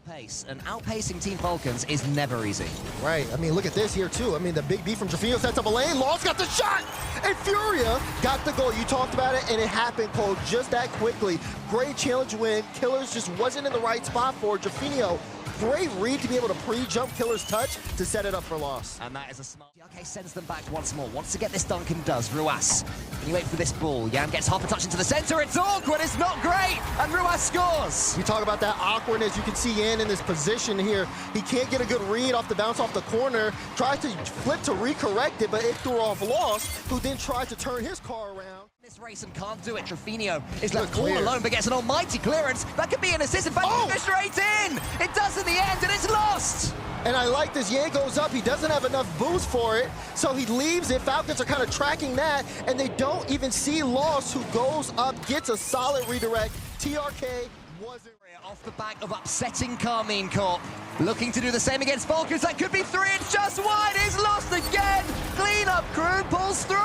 Pace, and outpacing Team Falcons is never easy. Right, I mean, look at this here too. I mean, the big B from Jafino sets up a lane, Lost got the shot, and FURIA got the goal. You talked about it, and it happened, Cole, just that quickly. Great challenge win. Killers just wasn't in the right spot for Jafino. Great read to be able to pre-jump Killer's touch to set it up for loss. And that is a smart... TRK sends them back once more. Wants to get this dunk and does. Ruas. Can you wait for this ball? Yan gets half a touch into the center. It's awkward. It's not great. And Ruas scores. You talk about that awkwardness. You can see Yan in this position here. He can't get a good read off the bounce off the corner. Tries to flip to recorrect it, but it threw off Lost, who then tried to turn his car around. This race and can't do it. Trofino is left all alone, but gets an almighty clearance. That could be an assist. In fact, go straight in. It does in the end, and it's lost. And I like this. Yan goes up. He doesn't have enough boost for it, so he leaves it. Falcons are kind of tracking that, and they don't even see Lost, who goes up, gets a solid redirect. TRK wasn't off the back of upsetting Karmine Corp. Looking to do the same against Falcons. That could be three. It's just wide. He's lost again. Cleanup crew pulls through.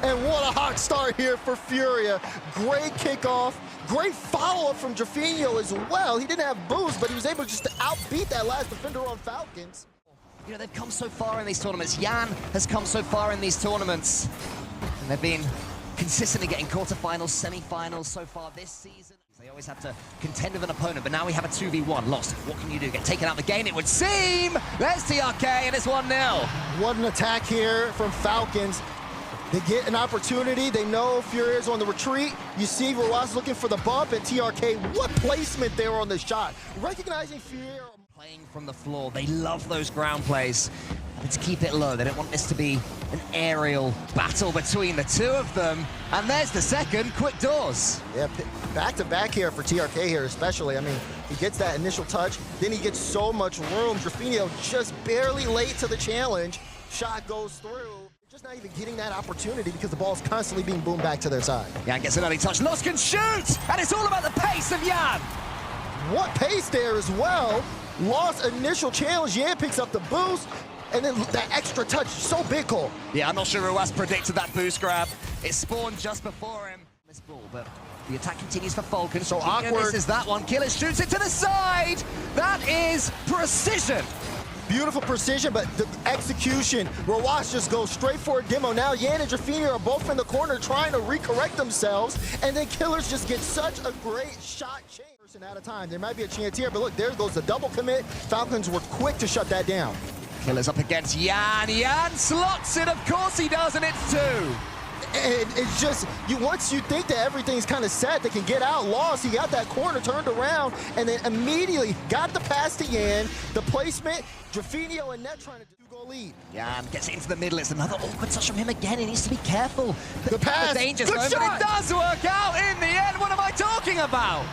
And what a hot start here for FURIA. Great kickoff. Great follow-up from Jafino as well. He didn't have boost, but he was able just to outbeat that last defender on Falcons. You know, they've come so far in these tournaments. Yan has come so far in these tournaments. And they've been consistently getting quarterfinals, semi-finals so far this season. They always have to contend with an opponent, but now we have a 2v1. Lost. What can you do? Get taken out of the game, it would seem. There's TRK, and it's 1-0. What an attack here from Falcons. They get an opportunity. They know FURIA is on the retreat. You see Ruas looking for the bump, and TRK, what placement there on the shot. Recognizing FURIA. Playing from the floor. They love those ground plays. But to keep it low, they don't want this to be an aerial battle between the two of them. And there's the second, quick doors. Yeah, back-to-back here for TRK here especially. I mean, he gets that initial touch, then he gets so much room. Trofino just barely late to the challenge. Shot goes through. Just not even getting that opportunity because the ball's constantly being boomed back to their side. Yan gets an early touch. Lost can shoot! And it's all about the pace of Yan. What pace there as well. Lost initial challenge. Yan picks up the boost. And then that extra touch, so big, Cole. Yeah, I'm not sure Ruas predicted that boost grab. It spawned just before him. This ball, but the attack continues for Falcons. So awkward. This is that one. Killer shoots it to the side. That is precision. Beautiful precision, but the execution. Ruas just goes straight for a demo. Now Yan and Jafino are both in the corner trying to recorrect themselves, and then Killers just get such a great shot change. At a time. There might be a chance here, but look, there goes the double commit. Falcons were quick to shut that down. Killer's up against Yan. Yan slots it, of course he does, and it's two. And it's just, once you think that everything's kind of set, they can get out. Lost, he got that corner turned around, and then immediately got the pass to Yan. The placement, Jafino and Net trying to two-goal lead. Yan gets it into the middle. It's another awkward touch from him again. He needs to be careful. The pass, dangerous good zone, shot! But it does work out in the end. What am I talking about?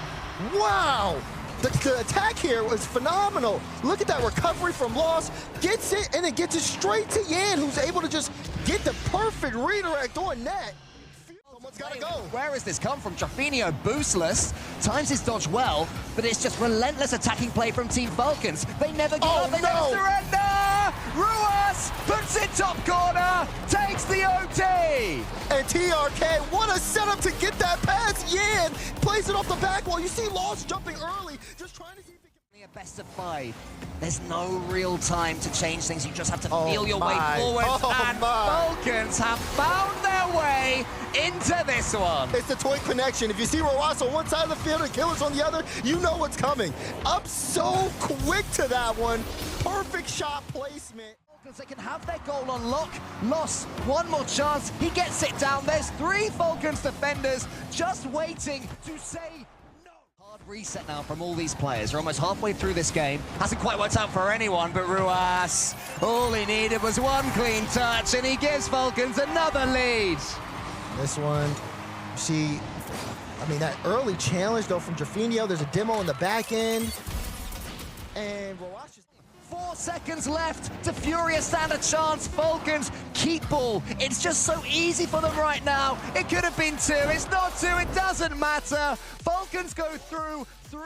Wow! The attack here was phenomenal. Look at that recovery from Lost. Gets it, and then gets it straight to Yan, who's able to just get the perfect redirect on Net. Someone's got to go. Where has this come from? Trofino boostless, times his dodge well, but it's just relentless attacking play from Team Falcons. They never give up, they never surrender! Ruas puts it top corner, takes the OT! And TRK, what a setup to get that pass. Yan plays it off the back wall. You see Lost jumping early, just trying to see if he can... A best of 5. There's no real time to change things. You just have to feel your way forward. And Falcons have found their way into this one. It's the toy connection. If you see Ruas on one side of the field and Killers on the other, you know what's coming. Up so quick to that one. Perfect shot placement. They can have their goal on lock. Lost one more chance. He gets it down. There's 3 Falcons defenders just waiting to say no. Hard reset now from all these players. They're almost halfway through this game. Hasn't quite worked out for anyone, but Ruas, all he needed was one clean touch, and he gives Falcons another lead. This one, you see, I mean, that early challenge, though, from Jafino. There's a demo in the back end. And Ruas just... 4 seconds left to FURIA stand a chance. Falcons keep ball. It's just so easy for them right now. It could have been 2. It's not 2. It doesn't matter. Falcons go through 3-0.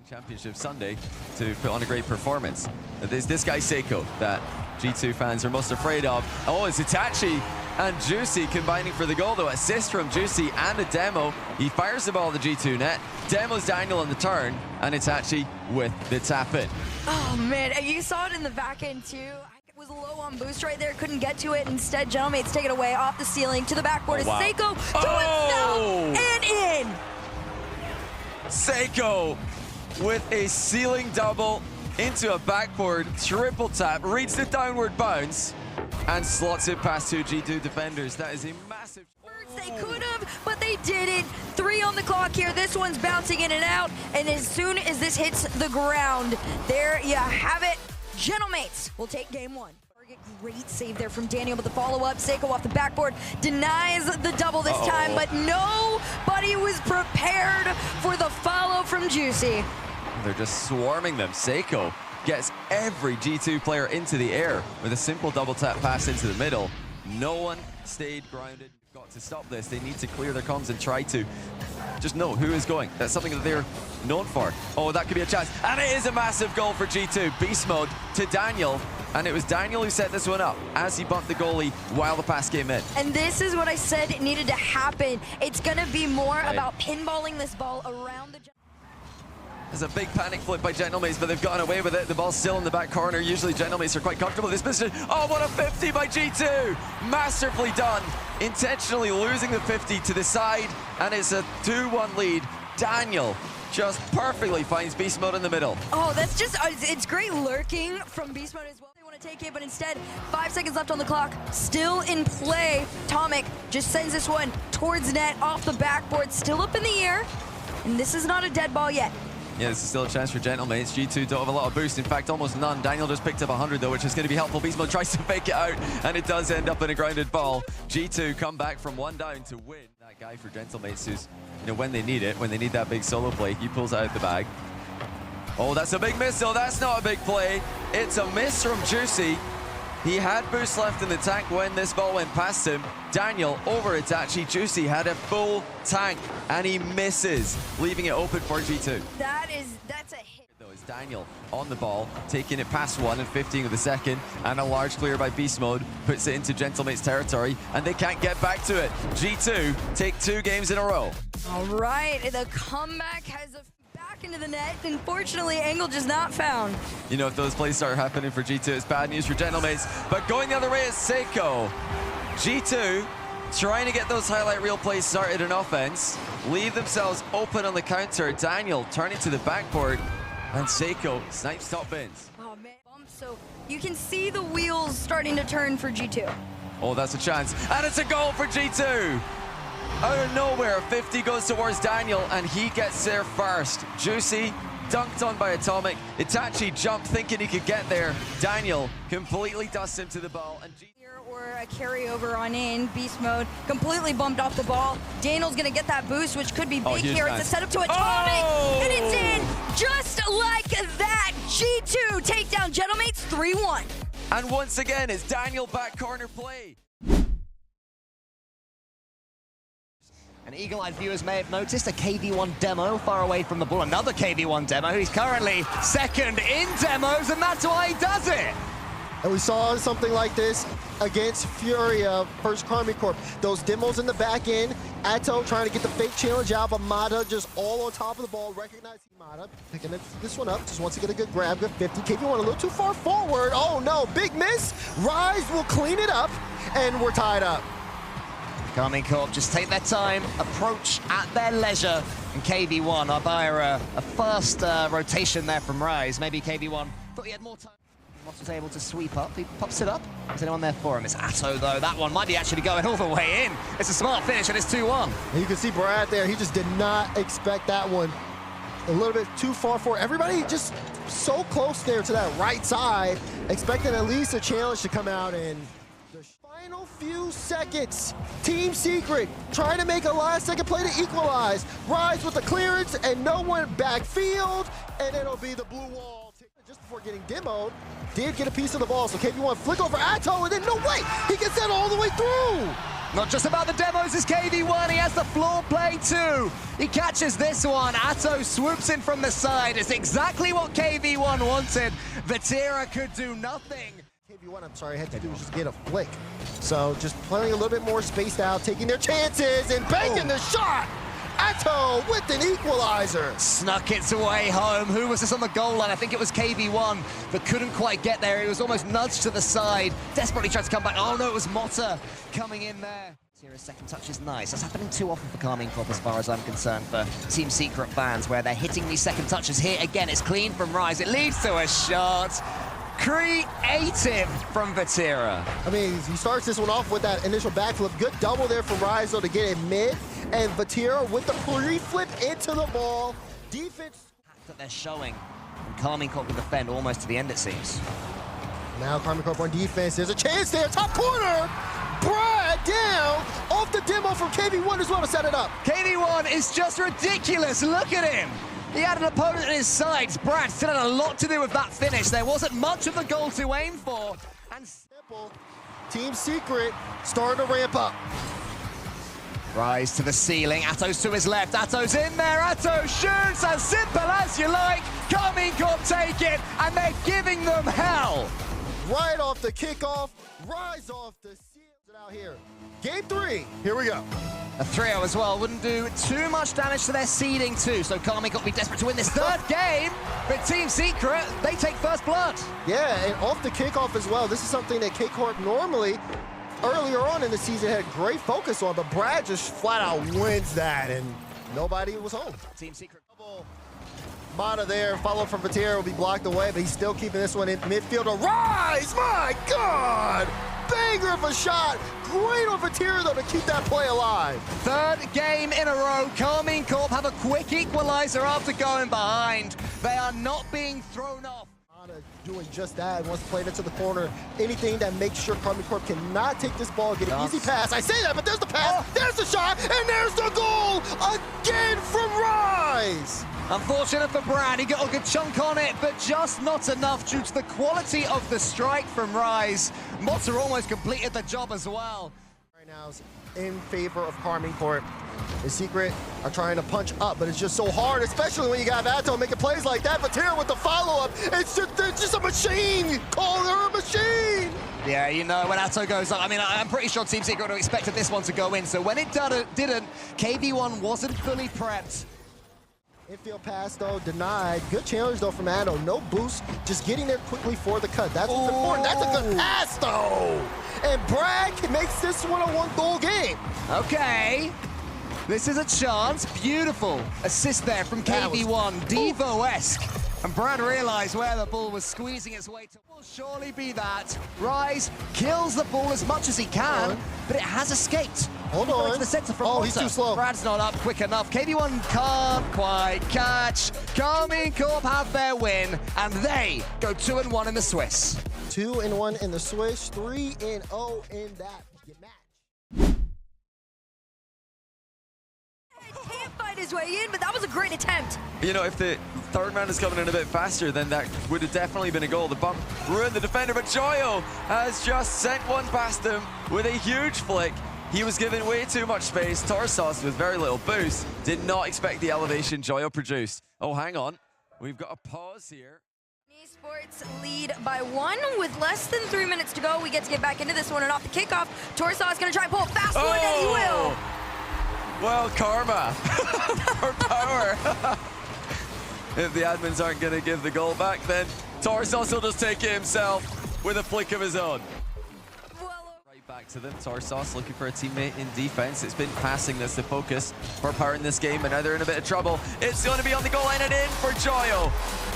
Championship Sunday to put on a great performance. There's this guy Seiko that G2 fans are most afraid of. Oh, it's Itachi and Juicy combining for the goal, though. Assist from Juicy and a demo. He fires the ball at the G2 net. Demos Daniel on the turn, and it's actually with the tap in. Oh man, you saw it in the back end too. I was low on boost right there, couldn't get to it. Instead, Gentlemates take it away off the ceiling to the backboard. Wow. Seiko to himself and in. Seiko with a ceiling double into a backboard triple tap, reads the downward bounce, and slots it past two G2 defenders. That is a massive... They could have, but they didn't. 3 on the clock here. This one's bouncing in and out, and as soon as this hits the ground, there you have it. Gentlemates will take game 1. Great save there from Daniel, but the follow-up, Seiko off the backboard, denies the double this time, but nobody was prepared for the follow from Juicy. They're just swarming them. Seiko gets every G2 player into the air with a simple double tap pass into the middle. No one stayed grounded. Got to stop this. They need to clear their comms and try to just know who is going. That's something that they're known for. Oh, that could be a chance. And it is a massive goal for G2. Beast mode to Daniel. And it was Daniel who set this one up as he bumped the goalie while the pass came in. And this is what I said needed to happen. It's going to be more about pinballing this ball around the... There's a big panic flip by Gentlemates, but they've gotten away with it. The ball's still in the back corner. Usually Gentlemates are quite comfortable in this position. Oh, what a 50 by G2! Masterfully done. Intentionally losing the 50 to the side, and it's a 2-1 lead. Daniel just perfectly finds Beast Mode in the middle. Oh, that's just, it's great lurking from Beast Mode as well. They want to take it, but instead, 5 seconds left on the clock, still in play. Tomic just sends this one towards net, off the backboard, still up in the air, and this is not a dead ball yet. Yeah, this is still a chance for Gentlemates. G2 don't have a lot of boost. In fact, almost none. Daniel just picked up 100 though, which is going to be helpful. Beast Mode tries to fake it out, and it does end up in a grounded ball. G2 come back from 1 down to win. That guy for Gentlemates who's, you know, when they need it, when they need that big solo play, he pulls it out the bag. Oh, that's a big miss though. That's not a big play. It's a miss from Juicy. He had boost left in the tank when this ball went past him. Daniel over Itachi. Juicy had a full tank and he misses, leaving it open for G2. That's a hit. Though it's Daniel on the ball, taking it past 1 and 15 of the second, and a large clear by Beast Mode puts it into Gentlemates territory, and they can't get back to it. G2 take 2 games in a row. All right, the comeback has a back into the net. Unfortunately, angle just not found. You know, if those plays start happening for G2, it's bad news for Gentlemates. But going the other way is Seiko. G2 trying to get those highlight reel plays started in offense, leave themselves open on the counter. Daniel turning to the backboard, and Seiko snipes top bins. Oh man, so you can see the wheels starting to turn for G2. Oh, that's a chance, and it's a goal for G2. Out of nowhere, 50 goes towards Daniel, and he gets there first. Juicy, dunked on by Atomic. Itachi jumped thinking he could get there. Daniel completely dusts him to the ball. And or a carryover on in. Beast Mode completely bumped off the ball. Daniel's going to get that boost, which could be big here. It's a setup to Atomic, and it's in just like that. G2 take down Gentlemates 3-1. And once again, it's Daniel back corner play. And eagle-eyed viewers may have noticed a KV1 demo far away from the ball. Another KV1 demo. He's currently second in demos, and that's why he does it. And we saw something like this against FURIA versus Karmine. Those demos in the back end. Atto trying to get the fake challenge out, but Mata just all on top of the ball. Recognizing Mata, picking this one up. Just wants to get a good grab, good 50. KV1 a little too far forward. Oh no, big miss. Rise will clean it up, and we're tied up. Karmine Corp just take their time, approach at their leisure, and KV1 are by a first rotation there from Rise. Maybe KV1 thought he had more time. Moss was able to sweep up. He pops it up. Is anyone there for him? It's Atto, though. That one might be actually going all the way in. It's a smart finish, and it's 2-1. And you can see Brad there. He just did not expect that one. A little bit too far forward. Everybody just so close there to that right side, expecting at least a challenge to come out in the final few seconds. Team Secret trying to make a last-second play to equalize. Rise with the clearance, and no one backfield, and it'll be the blue wall. Just before getting demoed, did get a piece of the ball, so KV1 flick over Atto, and then no way, he gets that all the way through. Not just about the demos, is KV1, he has the floor play too. He catches this one, Atto swoops in from the side. It's exactly what KV1 wanted. Vatira could do nothing. KV1, I'm sorry, had to do was just get a flick. So just playing a little bit more spaced out, taking their chances, and banking the shot! Atto with an equalizer. Snuck its way home. Who was this on the goal line? I think it was KV1 that couldn't quite get there. He was almost nudged to the side. Desperately tried to come back. Oh no, it was Motta coming in there. His second touch is nice. That's happening too often for Karmine Corp as far as I'm concerned for Team Secret fans, where they're hitting these second touches. Here again, it's clean from Rise. It leads to a shot. Creative from Vatira. I mean, he starts this one off with that initial backflip. Good double there from Rise though to get it mid. And Vatira with the pre-flip into the ball. Defense that they're showing. And Karmine Corp will defend almost to the end, it seems. Now Karmine Corp on defense. There's a chance there. Top corner. Brad down off the demo from KV1 as well to set it up. KV1 is just ridiculous. Look at him. He had an opponent in his sights. Brad still had a lot to do with that finish. There wasn't much of the goal to aim for. And simple. Team Secret starting to ramp up. Rise to the ceiling. Atto's to his left. Atto's in there. Atto shoots. As simple as you like. Karmine Corp take it, and they're giving them hell. Right off the kickoff. Rise off the ceiling. Out here. Game 3. Here we go. A 3-0 as well wouldn't do too much damage to their seeding too, so Karmine Corp will be desperate to win this third game, but Team Secret, they take first blood. Yeah, and off the kickoff as well. This is something that KCorp normally, earlier on in the season, had great focus on, but Brad just flat out wins that, and nobody was home. Team Secret. Mata there, followed from Vatira, will be blocked away, but he's still keeping this one in midfield. Rise! My God! Banger of a shot. Great on Vatira, though, to keep that play alive. Third game in a row. Karmine Corp have a quick equalizer after going behind. They are not being thrown off. Doing just that, wants to play it into the corner. Anything that makes sure Karmine Corp cannot take this ball, get an easy pass. I say that, but there's the pass, there's the shot, and there's the goal again from Rise. Unfortunate for Brad, he got a good chunk on it, but just not enough due to the quality of the strike from Rise. Motta almost completed the job as well. Right now is in favor of Karmine Corp. The Secret are trying to punch up, but it's just so hard, especially when you got Atto making plays like that. Vatira with the follow-up, it's just a machine. Call her a machine. Yeah, you know, when Atto goes up, I mean, I'm pretty sure Team Secret would have expected this one to go in, so when it didn't, KV1 wasn't fully prepped. Infield pass, though, denied. Good challenge, though, from Atto. No boost, just getting there quickly for the cut. That's what's important. That's a good pass, though. And Brad makes this one a one-goal game. Okay. This is a chance. Beautiful assist there from KV1. Devo-esque. And Brad realized where the ball was squeezing its way to. Will surely be that. Rise kills the ball as much as he can, but it has escaped. Hold on. To the center from Motta. He's too slow. Brad's not up quick enough. KV1 can't quite catch. Karmine Corp have their win, and they go 2-1 in the Swiss. 2-1 in the Swiss, 3-0 in that match. Can't find his way in, but that was a great attempt. You know, if the third man is coming in a bit faster, then that would have definitely been a goal. The bump ruined the defender, but Joyo has just sent one past him with a huge flick. He was given way too much space. Torsos with very little boost. Did not expect the elevation Joyo produced. Oh, hang on. We've got a pause here. Esports lead by 1 with less than 3 minutes to go. We get to get back into this one, and off the kickoff, Torsos is going to try and pull a fast one, and he will. Well, karma for power. If the admins aren't going to give the goal back, then Torsos will just take it himself with a flick of his own. Right back to them. Torsos looking for a teammate in defense. It's been passing that's the focus for power in this game, but now they're in a bit of trouble. It's going to be on the goal line and in for Joyo.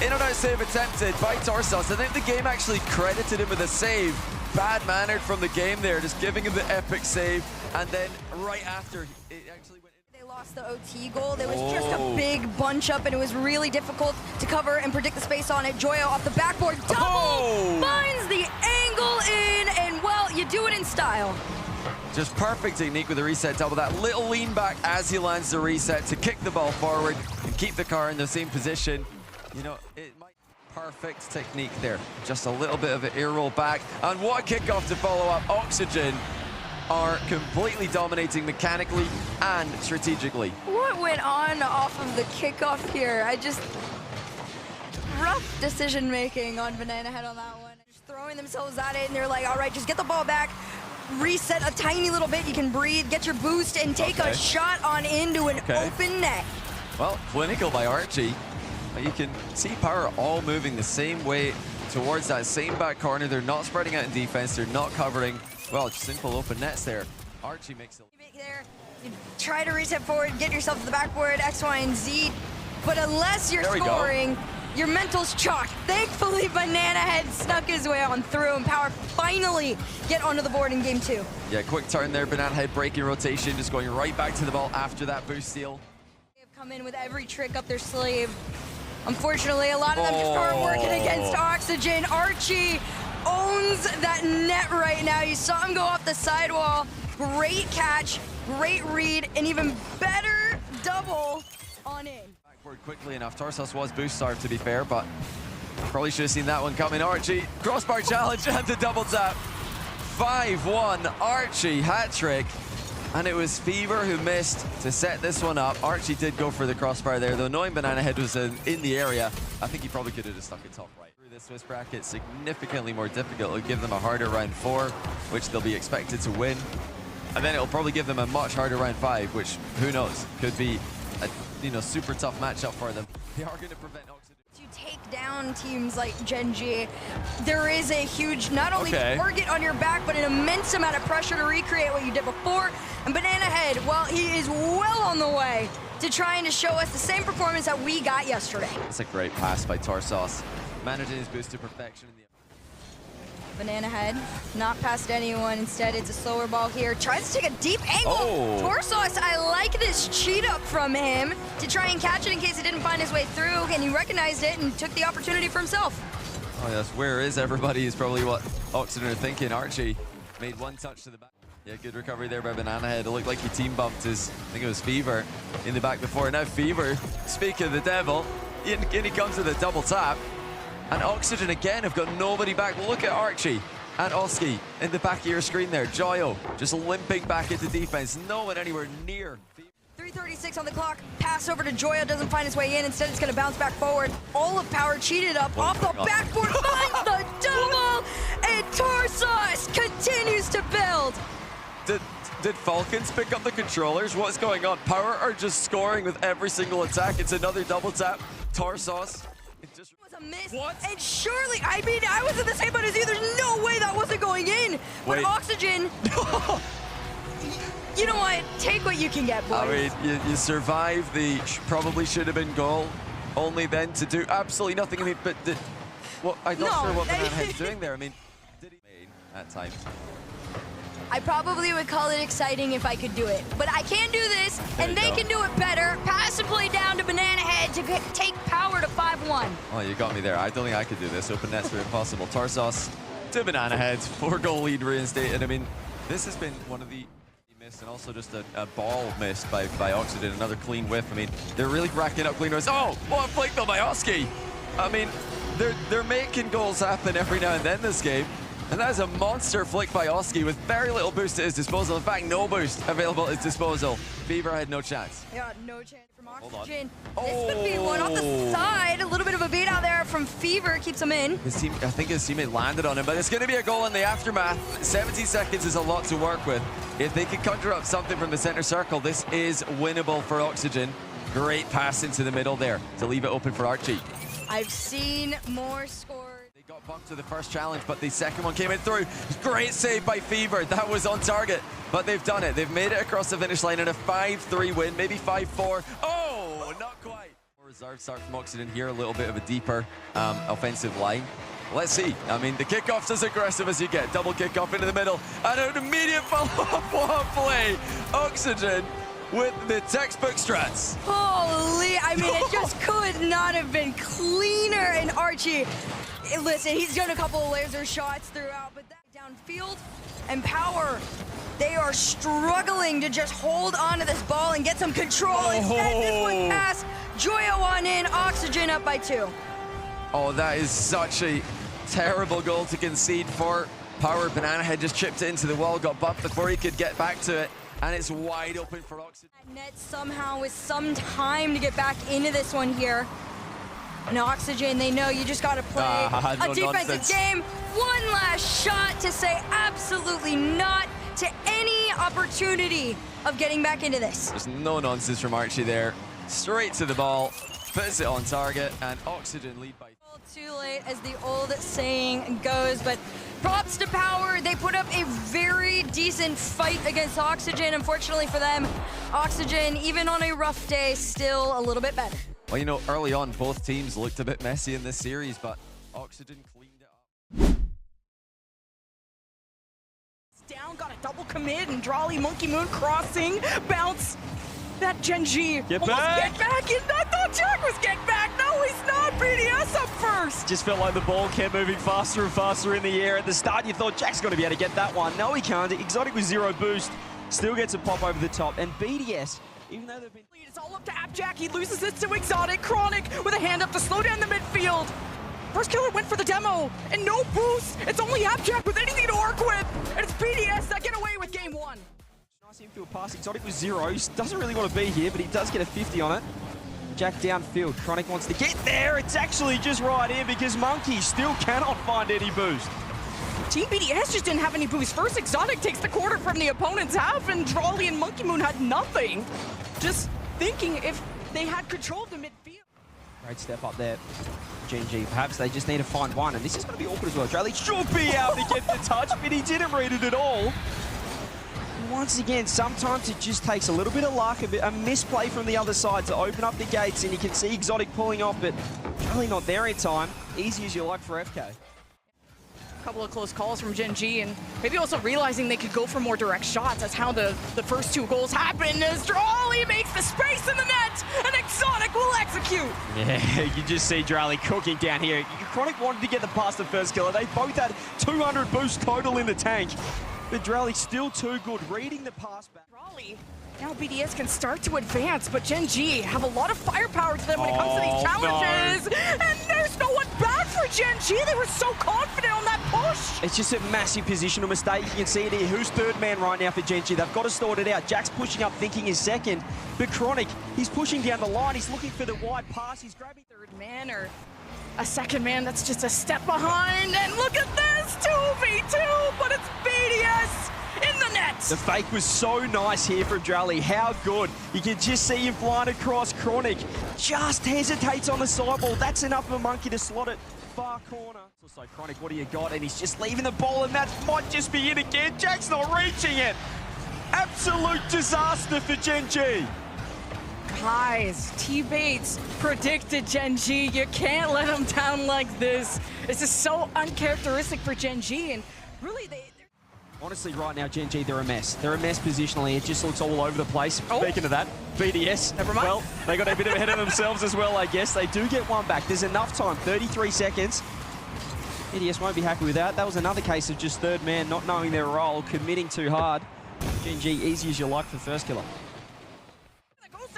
In and out save attempted by Torsos. I think the game actually credited him with a save. Bad-mannered from the game there, just giving him the epic save, and then right after, it actually went in. They lost the OT goal. There was just a big bunch up, and it was really difficult to cover and predict the space on it. Joyo off the backboard, double, finds the angle in, and well, you do it in style. Just perfect technique with the reset double. That little lean back as he lands the reset to kick the ball forward and keep the car in the same position. You know, it might... Perfect technique there. Just a little bit of an air roll back. And what a kickoff to follow up. Oxygen are completely dominating mechanically and strategically. What went on off of the kickoff here? Rough decision making on Banana Head on that one. throwing themselves at it, and they're like, all right, just get the ball back, reset a tiny little bit, you can breathe, get your boost, and take a shot on into an open net. Well, clinical by Archie. You can see Power all moving the same way towards that same back corner. They're not spreading out in defense. They're not covering, well, just simple open nets there. Archie makes it. There, you try to reset forward, get yourself to the backboard, X, Y, and Z. But unless you're scoring, your mental's chalked. Thankfully, Banana Head snuck his way on through, and Power finally get onto the board in game 2. Yeah, quick turn there. Banana Head breaking rotation, just going right back to the ball after that boost steal. They've come in with every trick up their sleeve. Unfortunately, a lot of them just aren't working against Oxygen. Archie owns that net right now. You saw him go off the sidewall. Great catch, great read, and even better double on in. Backward quickly enough. Tarsos was boost starved, to be fair, but probably should have seen that one coming. Archie, crossbar challenge and the double tap. 5-1, Archie hat trick. And it was Fever who missed to set this one up. Archie did go for the crossbar there, though knowing Banana Head was in the area, I think he probably could have just stuck it top right. Through this Swiss bracket, significantly more difficult. It'll give them a harder round 4, which they'll be expected to win. And then it'll probably give them a much harder round 5, which, who knows, could be a super tough matchup for them. They are going to prevent Oxygen. To take down teams like Gen.G, there is a huge, not only target on your back, but an immense amount of pressure to recreate what you did before. And Banana Head, well, he is well on the way to trying to show us the same performance that we got yesterday. It's a great pass by Tarsos, managing his boost to perfection. Banana Head, not past anyone. Instead, it's a slower ball here. Tries to take a deep angle. Tarsos, I like this cheat up from him to try and catch it in case he didn't find his way through, and he recognized it and took the opportunity for himself. Oh yes, where is everybody is probably what Oxygen are thinking. Archie made one touch to the back. Yeah, good recovery there by Banana Head. It looked like he team bumped his, I think it was Fever, in the back before. Now Fever, speak of the devil, in he comes with a double tap. And Oxygen again have got nobody back. Look at Archie and Oski in the back of your screen there. Joyo just limping back into defense. No one anywhere near. 3:36 on the clock. Pass over to Joyo, doesn't find his way in. Instead, it's going to bounce back forward. All of Power cheated up off the backboard, finds the double, and Tarsos continues to build. Did Falcons pick up the controllers? What's going on? Power are just scoring with every single attack. It's another double tap. Tarsos. It was a miss. What? And surely, I mean, I was in the same boat as you. There's no way that wasn't going in. But Oxygen, you know what? Take what you can get, boys. I mean, you survive the probably should have been goal, only then to do absolutely nothing. I mean, but I'm not sure what Banana Head's doing there. I mean, did he at times? I probably would call it exciting if I could do it. But I can do this, and they can do it better. Pass and play down to Banana Head to take Power to 5-1. Oh, you got me there. I don't think I could do this. Open nets are impossible. Tarsos to Banana Head. 4-goal lead reinstated. I mean, this has been one of the missed, and also just a ball missed by Oxygen. Another clean whiff. I mean, they're really racking up clean whiffs. Oh, what a flick though by Oski. I mean, they're making goals happen every now and then this game. And that is a monster flick by Oski with very little boost at his disposal. In fact, no boost available at his disposal. Fever had no chance. Yeah, no chance from Oxygen. This could be one off the side. A little bit of a beat out there from Fever. Keeps him in. His team, I think his teammate landed on him, but it's going to be a goal in the aftermath. 17 seconds is a lot to work with. If they can conjure up something from the center circle, this is winnable for Oxygen. Great pass into the middle there to leave it open for Archie. I've seen more scores. Got bumped to the first challenge, but the second one came in through. Great save by Fever. That was on target, but they've done it. They've made it across the finish line in a 5-3 win, maybe 5-4. Oh, not quite. Reserve start from Oxygen here, a little bit of a deeper offensive line. Let's see. I mean, the kickoff's as aggressive as you get. Double kickoff into the middle, and an immediate follow-up. What a play. Oxygen with the textbook strats. Holy, I mean, it just could not have been cleaner. And Archie, listen, he's done a couple of laser shots throughout, but that downfield and Power, they are struggling to just hold on to this ball and get some control. Instead, this one pass, Joyo on in, Oxygen up by 2. Oh, that is such a terrible goal to concede for Power. Banana Head just chipped it into the wall, got bumped before he could get back to it, and it's wide open for Oxygen. Net somehow with some time to get back into this one here. And Oxygen, they know you just got to play a defensive game. One last shot to say absolutely not to any opportunity of getting back into this. There's no nonsense from Archie there. Straight to the ball, puts it on target, and Oxygen lead by... Too late, as the old saying goes, but props to Power. They put up a very decent fight against Oxygen. Unfortunately for them, Oxygen, even on a rough day, still a little bit better. Well, you know, early on, both teams looked a bit messy in this series, but Oxygen cleaned it up. Down, got a double commit, and Drawley, Monkey Moon crossing, bounce. That Gen.G get almost back. Get back, and I thought Jack was getting back. No, he's not. BDS up first. Just felt like the ball kept moving faster and faster in the air. At the start, you thought Jack's going to be able to get that one. No, he can't. Exotic with 0 boost. Still gets a pop over the top. And BDS, even though they've been... It's all up to Abjack. He loses it to Exotic. Chronic with a hand up to slow down the midfield. First killer went for the demo, and no boost. It's only Abjack with anything to work with. And it's BDS that get away with game 1. Nice infield pass. Exotic with 0. He doesn't really want to be here, but he does get a 50 on it. Jack downfield. Chronic wants to get there. It's actually just right in because Monkey still cannot find any boost. Team BDS just didn't have any boost. First, Exotic takes the quarter from the opponent's half, and Drawley and Monkey Moon had nothing. Just thinking if they had control of the midfield. Great step up there. Gen.G, perhaps they just need to find one, and this is going to be awkward as well. Drawley should be able to get the touch, but he didn't read it at all. Once again, sometimes it just takes a little bit of luck, a misplay from the other side to open up the gates, and you can see Exotic pulling off, but really not there in time. Easy as you like for FK. A couple of close calls from Gen.G, and maybe also realizing they could go for more direct shots. That's how the first 2 goals happened, as Drawley makes the space in the net, and Exotic will execute. Yeah, you just see Drawley cooking down here. Chronic wanted to get the past the first killer. They both had 200 boost total in the tank. But Drawley's still too good, reading the pass back. Drawley, now BDS can start to advance, but Gen.G have a lot of firepower to them when it comes to these challenges. No. And there's no one back for Gen.G. They were so confident on that push. It's just a massive positional mistake. You can see it here. Who's third man right now for Gen.G? They've got to sort it out. Jack's pushing up, thinking he's second. But Chronic, he's pushing down the line. He's looking for the wide pass. He's grabbing third man or a second man that's just a step behind. And look at this, 2v2, but it's BDS in the net. The fake was so nice here from Drawley. How good. You can just see him flying across. Chronic just hesitates on the sideball. That's enough of a monkey to slot it far corner. So Chronic, what do you got? And he's just leaving the ball, and that might just be in again. Jack's not reaching it. Absolute disaster for Gen.G. Guys, T-Bates predicted Gen.G. You can't let him down like this. This is so uncharacteristic for Gen.G, and really honestly, right now, Gen.G, they're a mess. They're a mess positionally. It just looks all over the place. Oh. Speaking of that, BDS, never mind. Well, they got a bit ahead of themselves as well, I guess. They do get one back. There's enough time, 33 seconds. BDS won't be happy with that. That was another case of just third man not knowing their role, committing too hard. Gen.G, easy as you like for first killer.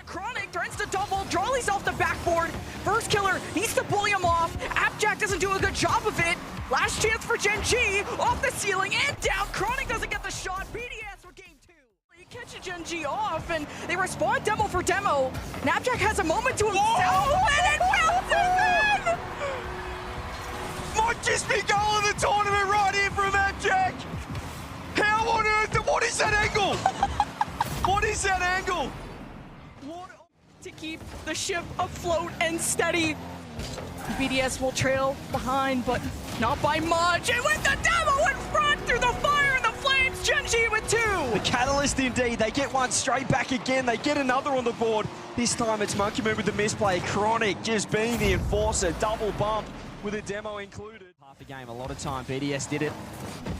Chronic threatens to double. Drawley's off the backboard. First killer needs to bully him off. Abjack doesn't do a good job of it. Last chance for Gen.G. Off the ceiling and down. Chronic doesn't get the shot. BDS for game 2. He catches Gen.G off, and they respond demo for demo. And Abjack has a moment to himself, and it bounces in! Might just be goal of the tournament right here from Abjack. How on earth? What is that angle? What is that angle? To keep the ship afloat and steady. BDS will trail behind, but not by much. And with the demo in front through the fire and the flames, Gen.G with 2. The catalyst indeed. They get one straight back again. They get another on the board. This time it's Monkey Moon with the misplay. Chronic just being the enforcer. Double bump with a demo included. Half a game, a lot of time. BDS did it.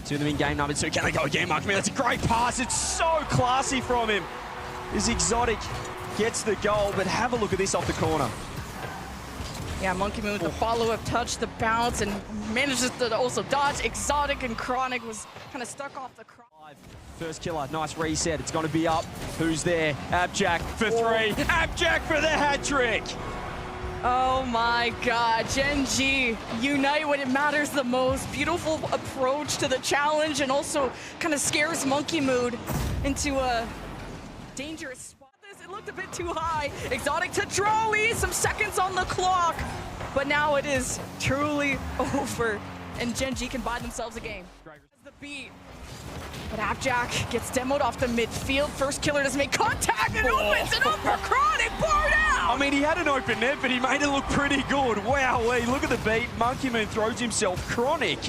2 of them in game number 2. Can they go again, Monkey Moon? That's a great pass. It's so classy from him. This Exotic gets the goal, but have a look at this off the corner. Yeah, Monkey Moon with the follow-up touch, the bounce, and manages to also dodge. Exotic and Chronic was kind of stuck off the cross. First killer, nice reset. It's going to be up. Who's there? Abjack for 3. Abjack for the hat trick. Oh my God, Gen.G unite when it matters the most. Beautiful approach to the challenge, and also kind of scares Monkey Moon into a dangerous spot. It looked a bit too high. Exotic to Droly, some seconds on the clock. But now it is truly over, and Gen.G can buy themselves a game. The beat. But Appjack gets demoed off the midfield. First killer doesn't make contact and opens it up for Chronic. Bar down! I mean, he had an open net, but he made it look pretty good. Wowee, look at the beat. Monkeyman throws himself. Chronic.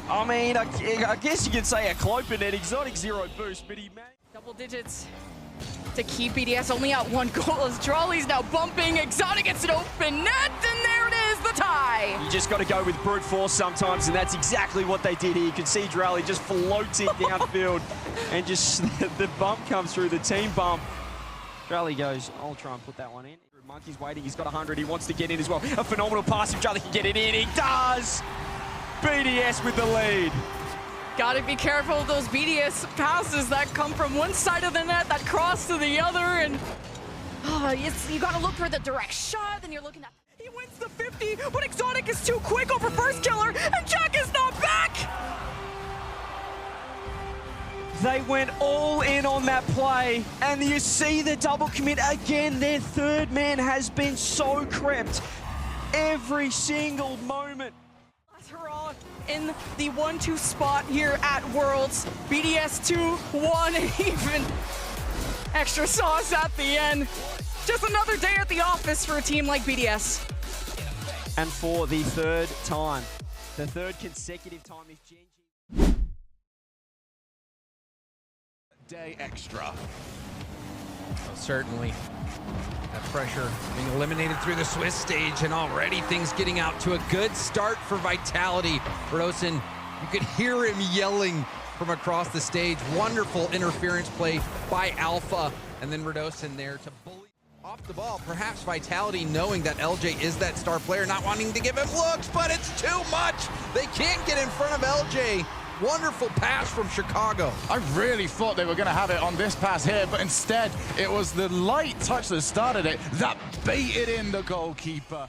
I mean, I guess you could say a clopen net. Exotic 0 boost, but he made... Double digits to keep BDS only out 1 goal as Droly's now bumping. Exotic gets an open net, and there it is, the tie. You just got to go with brute force sometimes, and that's exactly what they did here. You can see Droly just floating downfield, and just the bump comes through, the team bump. Droly goes, I'll try and put that one in. Monkey's waiting, he's got 100, he wants to get in as well. A phenomenal pass if Droly can get it in, he does! BDS with the lead. Gotta be careful of those BDS passes that come from one side of the net, that cross to the other, and you gotta look for the direct shot, then you're looking at... He wins the 50, but Exotic is too quick over first killer, and Jack is not back! They went all in on that play, and you see the double commit again. Their third man has been so crept every single moment. Hurrah in the 1-2 spot here at Worlds. BDS 2-1, even extra sauce at the end. Just another day at the office for a team like BDS. And for the third time, the third consecutive time is Gen.G. Day extra. Well, certainly. That pressure being eliminated through the Swiss stage, and already things getting out to a good start for Vitality. Rodosin, you could hear him yelling from across the stage. Wonderful interference play by Alpha, and then Rodosin there to bully off the ball. Perhaps Vitality knowing that LJ is that star player, not wanting to give him looks, but it's too much. They can't get in front of LJ. Wonderful pass from Chicago. I really thought they were going to have it on this pass here, but instead it was the light touch that started it that baited in the goalkeeper.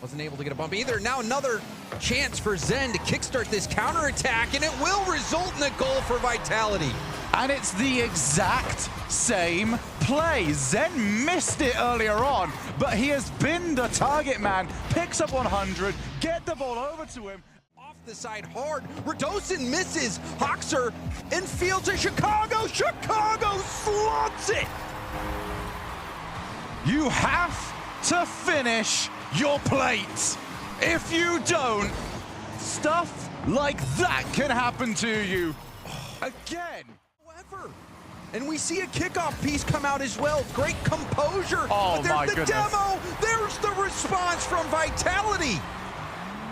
Wasn't able to get a bump either. Now another chance for Zen to kickstart this counterattack, and it will result in a goal for Vitality. And it's the exact same play. Zen missed it earlier on, but he has been the target man, picks up 100, get the ball over to him. The side hard. Rodosin misses. Hoxer infield to Chicago. Chicago slots it. You have to finish your plate. If you don't, stuff like that can happen to you again. However, and we see a kickoff piece come out as well. Great composure. Oh, but there's my the goodness. demo. There's the response from Vitality.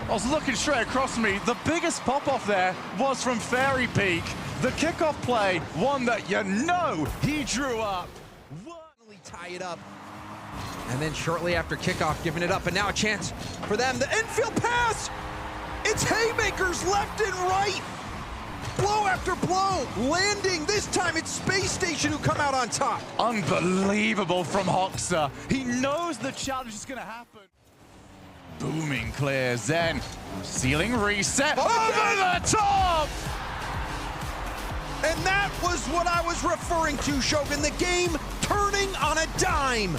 I was looking straight across me. The biggest pop-off there was from Fairy Peak. The kickoff play, one that you know he drew up. Finally tie it up. And then shortly after kickoff, giving it up, and now a chance for them. The infield pass! It's haymakers left and right. Blow after blow, landing. This time it's Spacestation who come out on top. Unbelievable from Hoxer. He knows the challenge is going to happen. Booming clear, Zen, ceiling reset, over the top! And that was what I was referring to, Shogun, the game turning on a dime.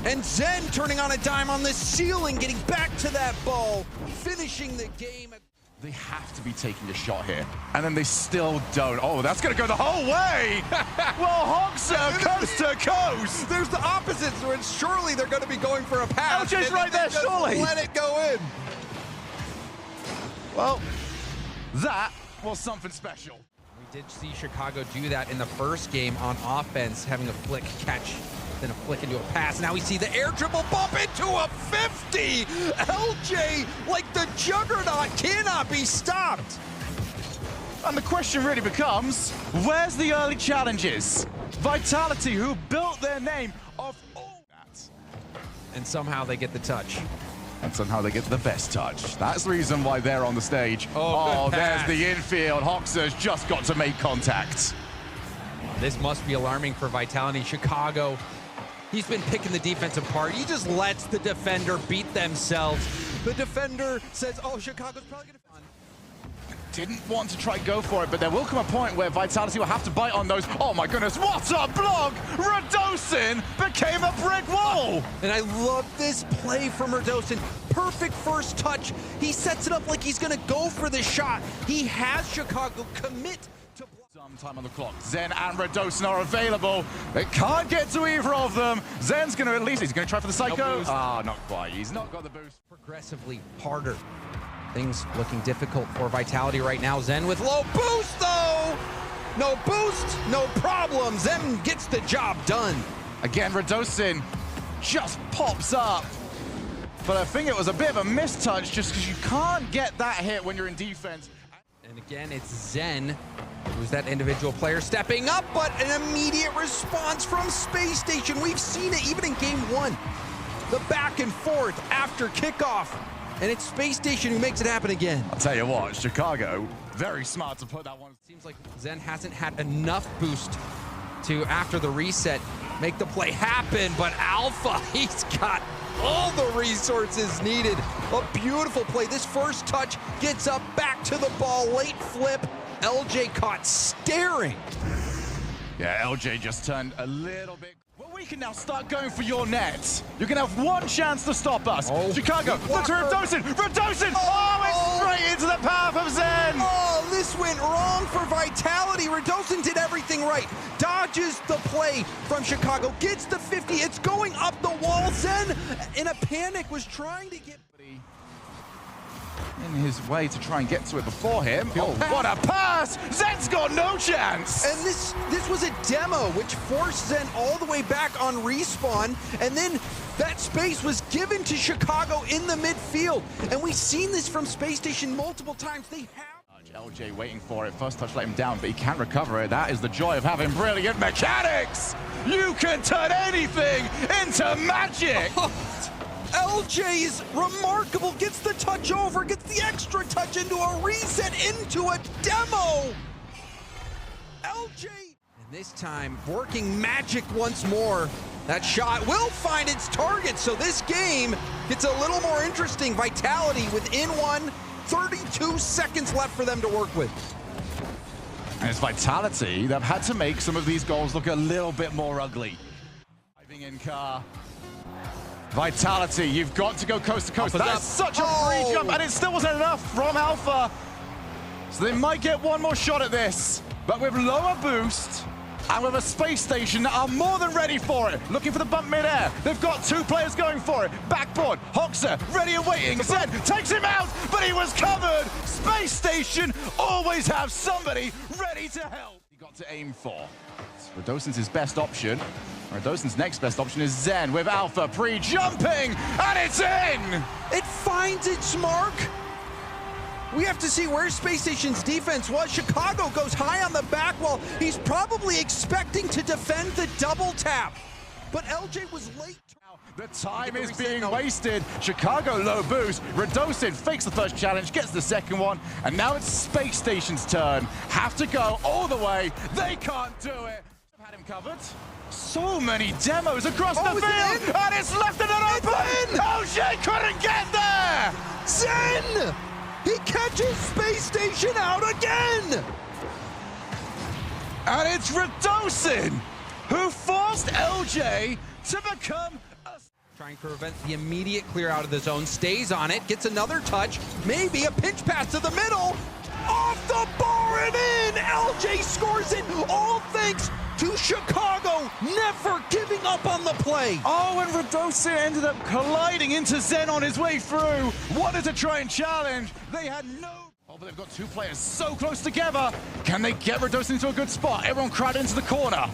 And Zen turning on a dime on the ceiling, getting back to that ball, finishing the game. They have to be taking a shot here, and then they still don't. Oh, that's gonna go the whole way! Well, Hoxer coast to coast! There's the opposite, so surely they're gonna be going for a pass. LJ's right there, surely! Let it go in. Well, that was something special. We did see Chicago do that in the first game on offense, having a flick catch, then a flick into a pass. Now we see the air dribble bump into a 50! LJ, like the juggernaut, cannot be stopped! And the question really becomes, where's the early challenges? Vitality, who built their name off all that. And somehow they get the touch. And somehow they get the best touch. That's the reason why they're on the stage. Oh, there's the infield. Hoxer's just got to make contact. This must be alarming for Vitality. Chicago, he's been picking the defense apart. He just lets the defender beat themselves. The defender says, oh, Chicago's probably gonna... didn't want to try go for it, but there will come a point where Vitality will have to bite on those. Oh my goodness, what a block! Radosin became a brick wall! And I love this play from Radosin. Perfect first touch. He sets it up like he's gonna go for the shot. He has Chicago commit to some time on the clock. Zen and Radosin are available. They can't get to either of them. Zen's gonna at least, he's gonna try for the Psycho. Ah, not quite. He's not got the boost. progressively harder. Things looking difficult for Vitality right now. Zen with low boost though! No boost, no problem. Zen gets the job done. Again, Radosin just pops up. But I think it was a bit of a mistouch just because you can't get that hit when you're in defense. And again, it's Zen, who's that individual player stepping up, but an immediate response from Spacestation. We've seen it even in game one. The back and forth after kickoff. And it's Spacestation who makes it happen again. I'll tell you what, Chicago, very smart to put that one. Seems like Zen hasn't had enough boost to, after the reset, make the play happen, but Alpha, he's got all the resources needed. A beautiful play. This first touch gets up, back to the ball, late flip. LJ caught staring. Yeah, LJ just turned a little bit. Well, we can now start going for your net. You can have one chance to stop us. Oh. Chicago, look to Radosin! Radosin! Oh, it's straight into the path of Zen! Oh, this went wrong for Vitality. Radosin did everything right. Dodges the play from Chicago, gets the 50. It's going up the wall. Zen, in a panic, was trying to get... in his way to try and get to it before him. Oh, what a pass! Zen's got no chance! And this was a demo, which forced Zen all the way back on respawn, and then that space was given to Chicago in the midfield. And we've seen this from Spacestation multiple times. They have... LJ waiting for it. First touch let him down, but he can't recover it. That is the joy of having brilliant mechanics! You can turn anything into magic! LJ is remarkable, gets the touch over, gets the extra touch into a reset, into a demo. LJ, and this time working magic once more. That shot will find its target, so this game gets a little more interesting. Vitality within one, 32 seconds left for them to work with. And it's Vitality that have had to make some of these goals look a little bit more ugly. Driving in car. Vitality, you've got to go coast to coast. That's such a free jump, and it still wasn't enough from Alpha. So they might get one more shot at this, but with lower boost and with a space station that are more than ready for it. Looking for the bump mid-air. They've got two players going for it. Backboard, Hoxer, ready and waiting. Zed takes him out, but he was covered. Space Station always have somebody ready to help. He got to aim for. Radosin's his best option. Radosin's next best option is Zen with Alpha pre-jumping, and it's in! It finds its mark. We have to see where Space Station's defense was. Chicago goes high on the back wall. He's probably expecting to defend the double tap, but LJ was late. The time is being wasted. Chicago low boost. Radosin fakes the first challenge, gets the second one, and now it's Space Station's turn. Have to go all the way. They can't do it. Had him covered. So many demos across the field, and it's left it open. LJ couldn't get there. Zen! He catches Space Station out again! And it's Radosin who forced LJ to become a... Trying to prevent the immediate clear out of the zone, stays on it, gets another touch, maybe a pinch pass to the middle, off the bar and in! LJ scores it, all thanks to Chicago, never giving up on the play. Oh, and Radosin ended up colliding into Zen on his way through. Wanted to try and challenge. They had no... Oh, but they've got two players so close together. Can they get Radosin into a good spot? Everyone crowded into the corner.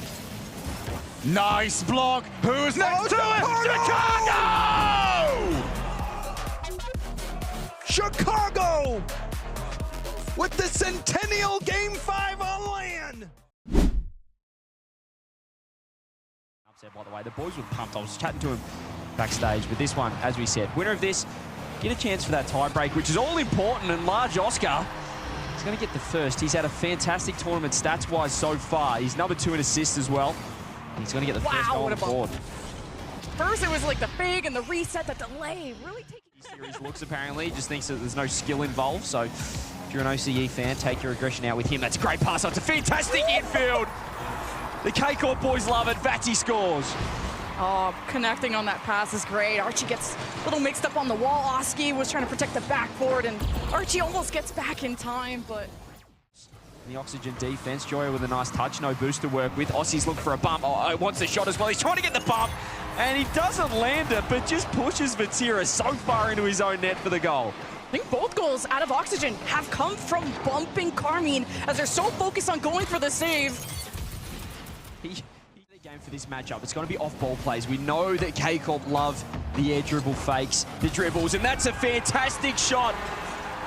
Nice block. Who's next to it? Chicago! Chicago! With the Centennial Game 5 on land. By the way, the boys were pumped. I was chatting to him backstage with this one, as we said. Winner of this, get a chance for that tie break, which is all important, and large Oscar, he's going to get the first. He's had a fantastic tournament stats-wise so far. He's number 2 in assists as well. He's going to get the first goal on the board. First it was like the fake and the reset, the delay, really taking... Series looks apparently, just thinks that there's no skill involved, so you're an OCE fan, take your aggression out with him. That's a great pass. It's a fantastic infield. The KCorp boys love it. Vati scores. Oh, connecting on that pass is great. Archie gets a little mixed up on the wall. Oski was trying to protect the backboard, and Archie almost gets back in time, but... The Oxygen defense, Joya with a nice touch, no boost to work with. Ossie's looking for a bump. Oh, wants the shot as well. He's trying to get the bump, and he doesn't land it, but just pushes Vatira so far into his own net for the goal. I think both goals out of Oxygen have come from bumping Karmine as they're so focused on going for the save. The game for this matchup, it's going to be off-ball plays. We know that KCorp love the air dribble fakes, the dribbles, and that's a fantastic shot.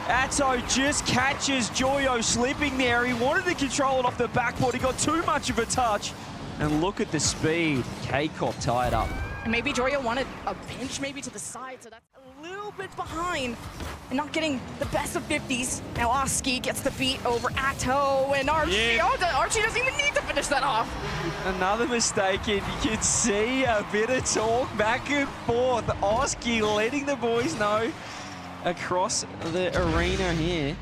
Atto just catches Joyo slipping there. He wanted to control it off the backboard. He got too much of a touch. And look at the speed. KCorp tied up. And maybe Joyo wanted a pinch maybe to the side, so that's a little bit behind and not getting the best of 50s. Now Oski gets the beat over Atto and Archie. Yeah. Oh, Archie doesn't even need to finish that off. Another mistake, and you can see a bit of talk back and forth. Oski letting the boys know across the arena here.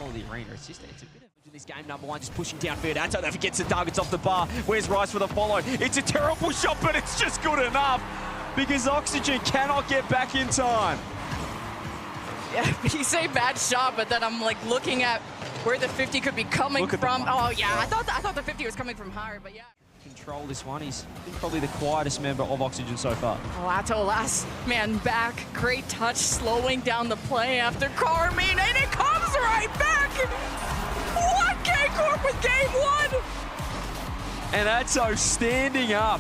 Oh, the arena, it's a bit of this game. Number one just pushing downfield. Atto that gets the targets off the bar. Where's Rice for the follow? It's a terrible shot, but it's just good enough because Oxygen cannot get back in time. Yeah, you say bad shot, but then I'm like looking at where the 50 could be coming from. Oh yeah, I thought the 50 was coming from higher, but yeah. Control this one. He's been probably the quietest member of Oxygen so far. Oh, Atto last man back. Great touch, slowing down the play after Karmine, and it comes right back. What KCorp with game one? And Atto standing up.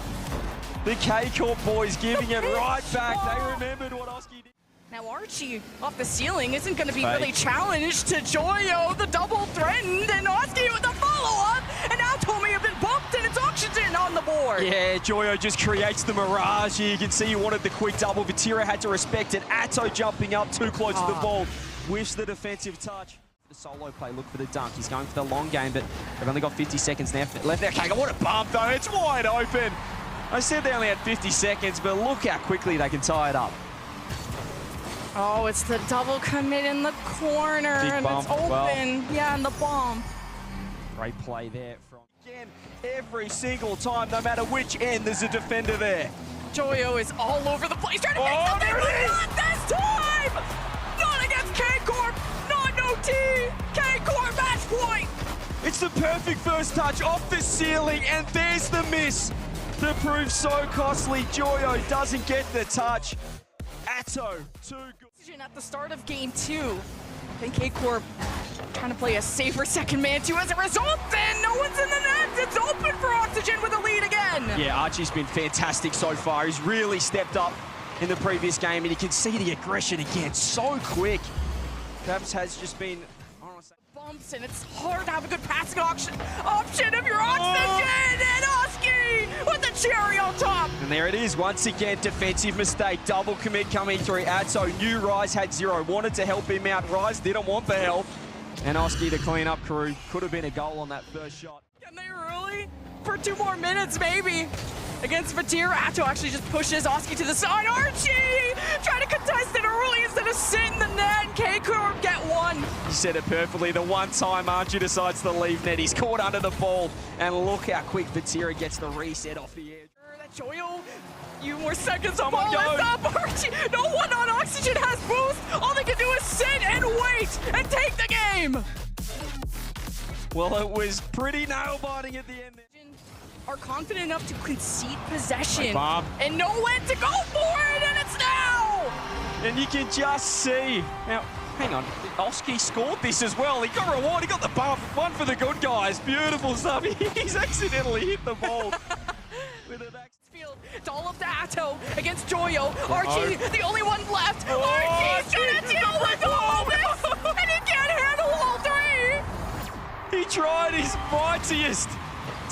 The KCorp boys giving it right back. They remembered what Oski did. Now Archie off the ceiling isn't going to be really challenged to Joyo. The double threatened, and Oski with the follow-up, and Atto may have been bumped, and it's Oxygen on the board. Yeah, Joyo just creates the mirage here. You can see he wanted the quick double. Vatira had to respect it. Atto jumping up too close to the ball. Whiffs the defensive touch. The solo play, look for the dunk. He's going for the long game, but they've only got 50 seconds left there. KCorp, what a bump though. It's wide open. I said they only had 50 seconds, but look how quickly they can tie it up. Oh, it's the double commit in the corner, and it's open. Well, yeah, and the bomb. Great play there from, again, every single time, no matter which end, there's a defender there. Joyo is all over the place, trying to make something, but not this time! Not against KCorp, not no T! KCorp match point! It's the perfect first touch off the ceiling, and there's the miss. That proves so costly. Joyo doesn't get the touch. Atto, too good. At the start of game two, I think KCorp trying to play a safer second man too. As a result, then no one's in the net. It's open for Oxygen with a lead again. Yeah, Archie's been fantastic so far. He's really stepped up in the previous game, and you can see the aggression again. So quick. Perhaps has just been bumps, and it's hard to have a good passing option if you're Oxygen, and Oski with the cherry on top. And there it is, once again, defensive mistake, double commit coming through. Atto knew Rise had zero, wanted to help him out. Rise didn't want the help, and Oski to clean up crew. Could have been a goal on that first shot. Can they really? For 2 more minutes, maybe. Against Vatira, Atto actually just pushes Oski to the side. Archie trying to contest it early instead of sit in the net. KCorp get one. You said it perfectly. The one time Archie decides to leave net, he's caught under the ball. And look how quick Vatira gets the reset off the edge. That Joyo, few more seconds, ball is up. Archie, no one on Oxygen has boost. All they can do is sit and wait and take the game. Well, it was pretty nail-biting at the end. Are confident enough to concede possession and know when to go for it, and it's now! And you can just see. Now, hang on, Oski scored this as well. He got reward, he got the bump. One for the good guys. Beautiful stuff. He's accidentally hit the ball. With an field, it's all up to Atto against Joyo. Archie, the only one left. Archie's gonna deal with all this, and he can't handle all three! He tried his mightiest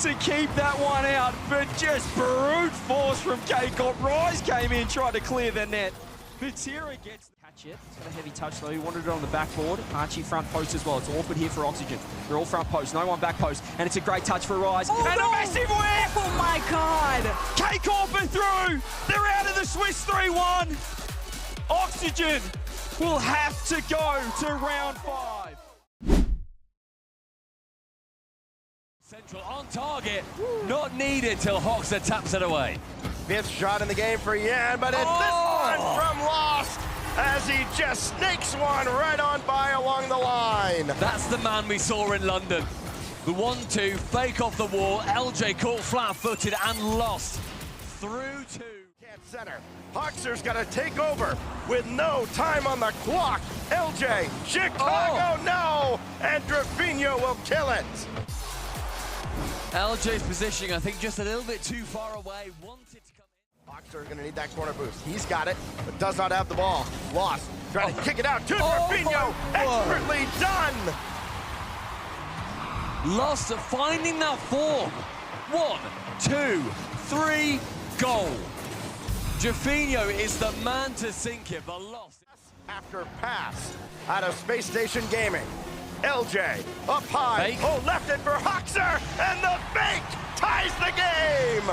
to keep that one out, but just brute force from KCorp. Rise came in, tried to clear the net. Vatira gets the catch it. It's got a heavy touch though. He wanted it on the backboard. Archie front post as well. It's awkward here for Oxygen. They're all front post, no one back post, and it's a great touch for Rise. And a massive whip! Oh my God! KCorp are through! They're out of the Swiss 3-1. Oxygen will have to go to round 5. Central on target, not needed till Hoxer taps it away. 5th shot in the game for Yan, but it's this one from Lost as he just snakes one right on by along the line. That's the man we saw in London. The 1-2, fake off the wall, LJ caught flat-footed and lost through to... Center. Hoxer's got to take over with no time on the clock. LJ, Chicago, no! And Drafinho will kill it. LJ's positioning, I think, just a little bit too far away. Wanted to come in. Hoxer's going to need that corner boost. He's got it, but does not have the ball. Lost. Trying to kick it out to Drafinho. Expertly done. Lost finding that form. 1, 2, 3, goal. Drafinho is the man to sink it, but Lost. After pass out of Space Station Gaming. LJ up high. Fake. Oh, left it for Hoxer, and the fake ties the game.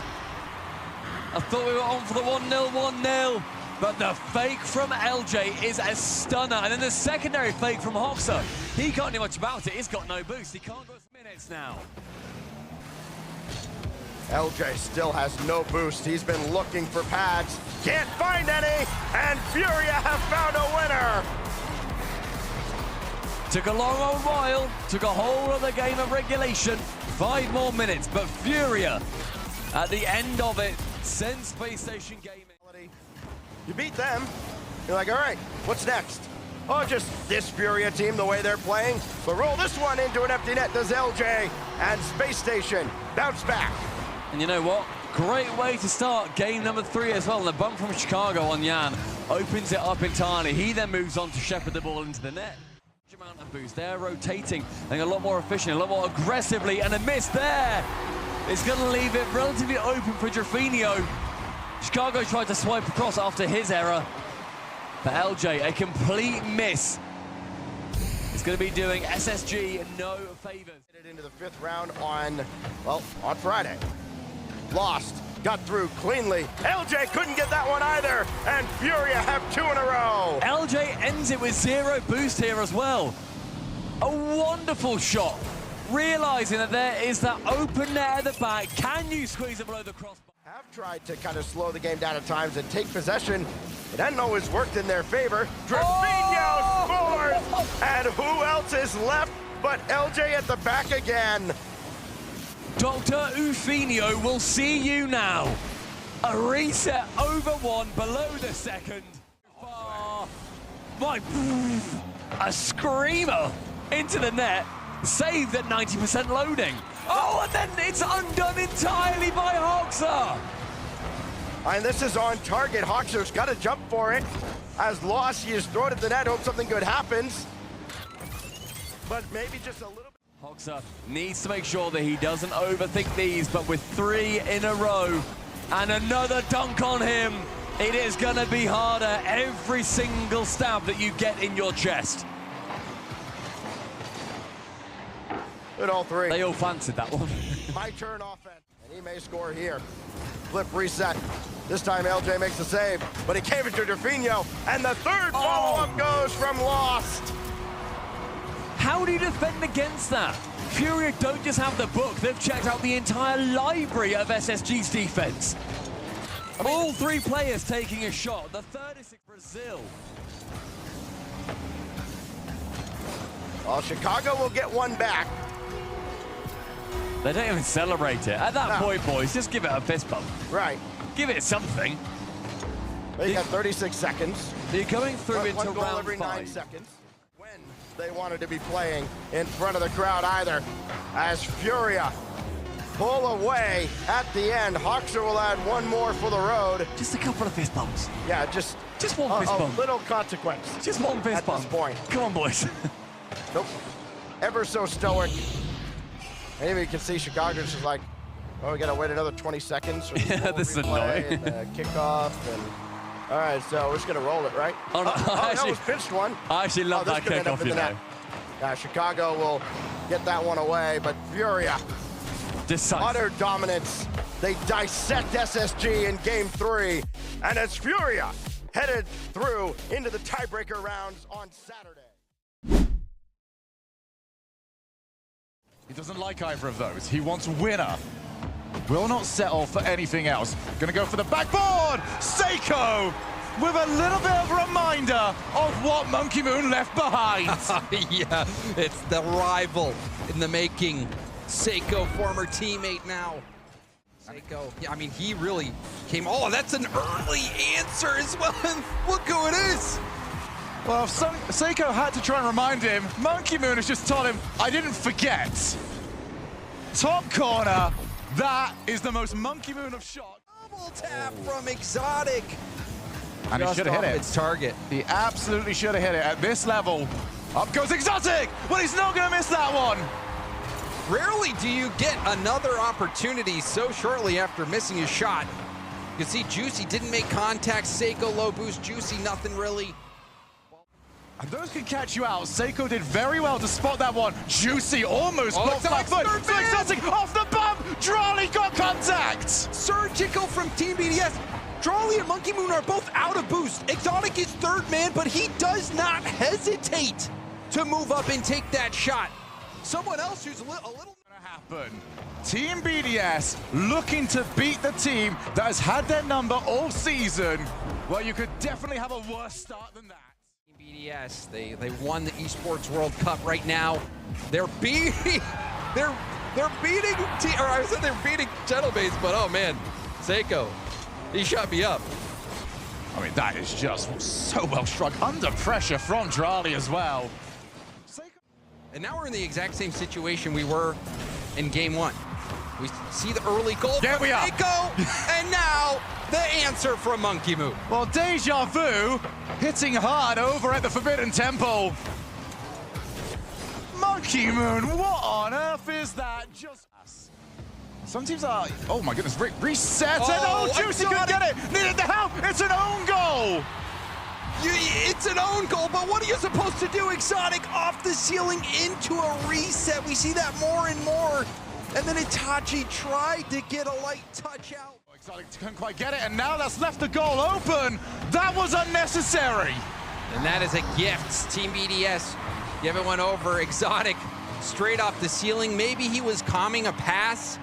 I thought we were on for the 1-0, 1-0, but the fake from LJ is a stunner, and then the secondary fake from Hoxer. He can't do much about it. He's got no boost. He can't go minutes now. LJ still has no boost. He's been looking for pads. Can't find any, and FURIA have found a winner. Took a long old while, took a whole other game of regulation, 5 more minutes, but FURIA at the end of it sends Space Station Gaming. You beat them, you're like, all right, what's next? Oh, just this FURIA team, the way they're playing. But roll this one into an empty net, does LJ, and Space Station bounce back. And you know what? Great way to start game number 3 as well. And the bump from Chicago on Yan opens it up entirely. He then moves on to shepherd the ball into the net. Huge amount of boost. They're rotating, and a lot more efficient, a lot more aggressively, and a miss there. It's going to leave it relatively open for Drafinho. Chicago tried to swipe across after his error. For LJ, a complete miss. It's going to be doing SSG no favors. Into the 5th round on Friday. Lost, got through cleanly. LJ couldn't get that one either, and FURIA have 2 in a row. LJ ends it with 0 boost here as well. A wonderful shot. Realizing that there is that open net at the back. Can you squeeze it below the crossbar? Have tried to kind of slow the game down at times and take possession. It hasn't always worked in their favor. Drafinho scores, and who else is left but LJ at the back again. Dr. Ufinio will see you now. A reset over 1 below the second. A screamer into the net, saved at 90% loading. Oh, and then it's undone entirely by Hoxer. And this is on target. Hoxer's got to jump for it. As Lost, he just throw it at the net, hope something good happens. But maybe just a little bit. Hoxer needs to make sure that he doesn't overthink these, but with 3 in a row and another dunk on him, it is going to be harder every single stab that you get in your chest. At all 3. They all fancied that one. My turn offense, and he may score here. Flip reset. This time LJ makes the save, but he gave it to Drafinho, and the 3rd follow-up goes from Lost. How do you defend against that? FURIA don't just have the book, they've checked out the entire library of SSG's defense. All 3 players taking a shot. The 3rd is Brazil. Well, Chicago will get 1 back. They don't even celebrate it. At that point, boys, just give it a fist bump. Right. Give it something. They got 36 seconds. They're going through into one goal round every 5. 9 seconds. When they wanted to be playing in front of the crowd either. As FURIA pull away at the end. Hoxer will add 1 more for the road. Just a couple of fist bumps. Yeah, just 1 fist bump. A little consequence. Just 1 fist bump. At this point. Come on, boys. Nope. Ever so stoic. Maybe you can see Chicago's just like, oh, we gotta wait another 20 seconds. Yeah, this is annoying. And, kickoff and. All right, so we're just gonna roll it, right? Oh, no, that was pitched one. I actually love that kickoff, you know. Yeah, Chicago will get that one away, but FURIA, utter dominance. They dissect SSG in game 3, and it's FURIA headed through into the tiebreaker rounds on Saturday. He doesn't like either of those. He wants winner. Will not settle for anything else. Gonna go for the backboard. Seiko with a little bit of a reminder of what Monkey Moon left behind. Yeah, it's the rival in the making. Seiko, former teammate now. Seiko, yeah, I mean, he really came. Oh, that's an early answer as well. Look who it is. Well, Seiko had to try and remind him. Monkey Moon has just told him, I didn't forget. Top corner. That is the most Monkey Moon of shots. Double tap from Exotic. And he should have hit it. Its target. He absolutely should have hit it at this level. Up goes Exotic. Well, he's not going to miss that one. Rarely do you get another opportunity so shortly after missing his shot. You can see Juicy didn't make contact. Seiko low boost. Juicy nothing really. And those can catch you out. Seiko did very well to spot that one. Juicy almost blocked flat foot. So Exotic off the bump. Drawley got contact. Surgical from Team BDS. Drawley and Monkey Moon are both out of boost. Exotic is third man, but he does not hesitate to move up and take that shot. Someone else who's a little gonna happen. Team BDS looking to beat the team that has had their number all season. Well, you could definitely have a worse start than that. BDS, they won the Esports World Cup right now. They're beating, they're beating, or I said they're beating Gentlemates, but oh man, Seiko, he shot me up. I mean, that is just so well struck. Under pressure from Drawley as well. And now we're in the exact same situation we were in game one. We see the early goal there from we are. Seiko, and now the answer from Monkey Moon. Well, Deja Vu hitting hard over at the Forbidden Temple. Monkey Moon, what on earth is that? Just some teams are, oh my goodness, reset, and oh, Juicy could get it. Needed the help, it's an own goal. It's an own goal, but what are you supposed to do? Exotic off the ceiling into a reset. We see that more and more. And then Itachi tried to get a light touch out. Exotic couldn't quite get it, and now that's left the goal open. That was unnecessary. And that is a gift. Team BDS giving one over. Exotic straight off the ceiling. Maybe he was calming a pass,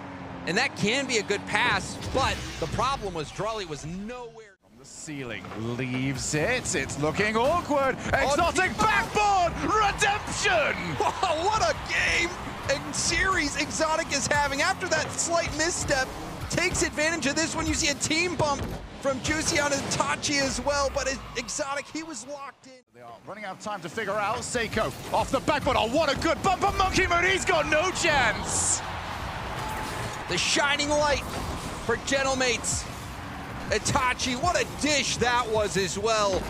and that can be a good pass, but the problem was Drawley was nowhere. Ceiling leaves it. It's looking awkward. Exotic backboard redemption. Wow, what a game and series Exotic is having. After that slight misstep, takes advantage of this one. You see a team bump from Juicy on Itachi as well, but Exotic, he was locked in. They are running out of time to figure out. Seiko off the backboard. Oh, what a good bump on Monkey Moon. He's got no chance. The shining light for Gentlemates. Itachi, what a dish that was as well.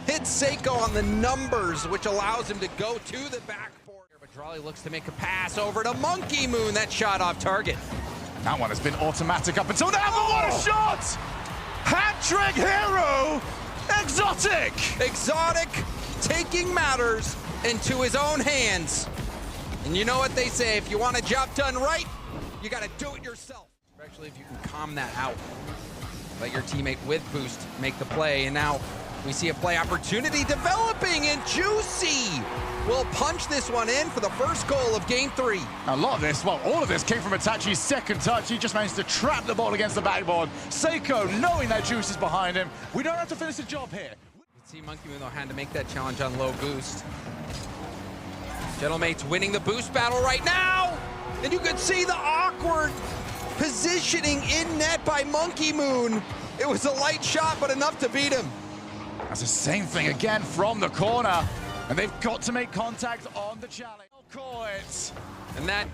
Hits Seiko on the numbers, which allows him to go to the backboard. But Drawley looks to make a pass over to Monkey Moon. That shot off target. That one has been automatic up until now, but what a shot! Hat-trick hero, Exotic! Exotic taking matters into his own hands. And you know what they say, if you want a job done right, you gotta do it yourself. Especially if you can calm that out. Let your teammate with boost make the play, and now we see a play opportunity developing, and Juicy will punch this one in for the first goal of game 3. A lot of this, well, all of this came from Itachi's second touch. He just managed to trap the ball against the backboard. Seiko, knowing that Juice is behind him, we don't have to finish the job here. You can see Monkey Moon, though, had to make that challenge on low boost. Gentlemates winning the boost battle right now, and you can see the awkward positioning in net by Monkey Moon. It was a light shot, but enough to beat him. That's the same thing again from the corner, and they've got to make contact on the challenge. Call it. And that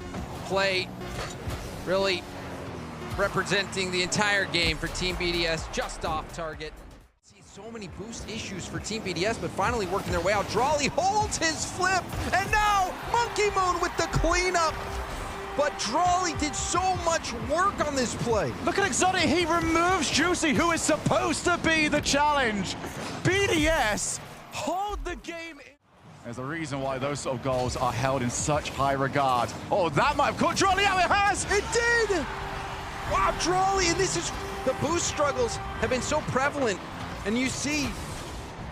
play really representing the entire game for Team BDS, just off target. See so many boost issues for Team BDS, but finally working their way out. Drawley holds his flip, and now Monkey Moon with the cleanup. But Drawley did so much work on this play. Look at Exotic, he removes Juicy, who is supposed to be the challenge. BDS hold the game in. There's a reason why those sort of goals are held in such high regard. Oh, that might have caught Drawley out, it has! It did! Wow, Drawley, and this is, the boost struggles have been so prevalent. And you see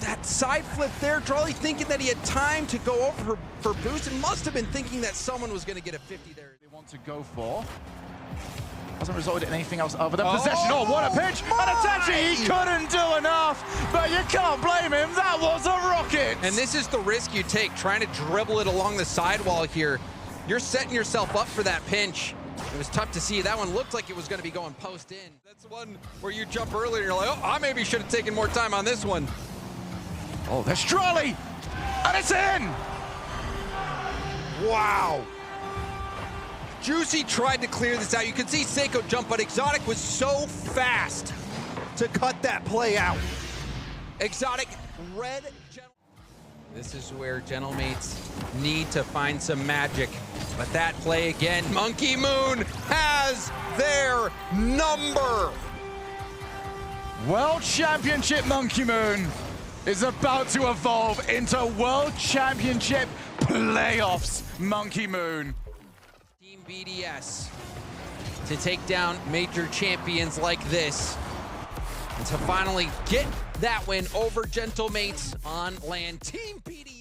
that side flip there, Drawley thinking that he had time to go over for boost and must have been thinking that someone was going to get a 50 there. They want to go for. Hasn't resulted in anything else other than possession. Oh, what a pitch! And Itachi, he couldn't do enough, but you can't blame him. That was a rocket! And this is the risk you take, trying to dribble it along the sidewall here. You're setting yourself up for that pinch. It was tough to see. That one looked like it was going to be going post in. That's one where you jump earlier and you're like, oh, I maybe should have taken more time on this one. Oh, there's Strawley! And it's in! Wow. Juicy tried to clear this out. You can see Seiko jump, but Exotic was so fast to cut that play out. Exotic, red. This is where Gentlemates need to find some magic. But that play again, Monkey Moon has their number. World Championship Monkey Moon is about to evolve into World Championship Playoffs Monkey Moon. Team BDS to take down major champions like this and to finally get that win over Gentlemates on land. Team BDS.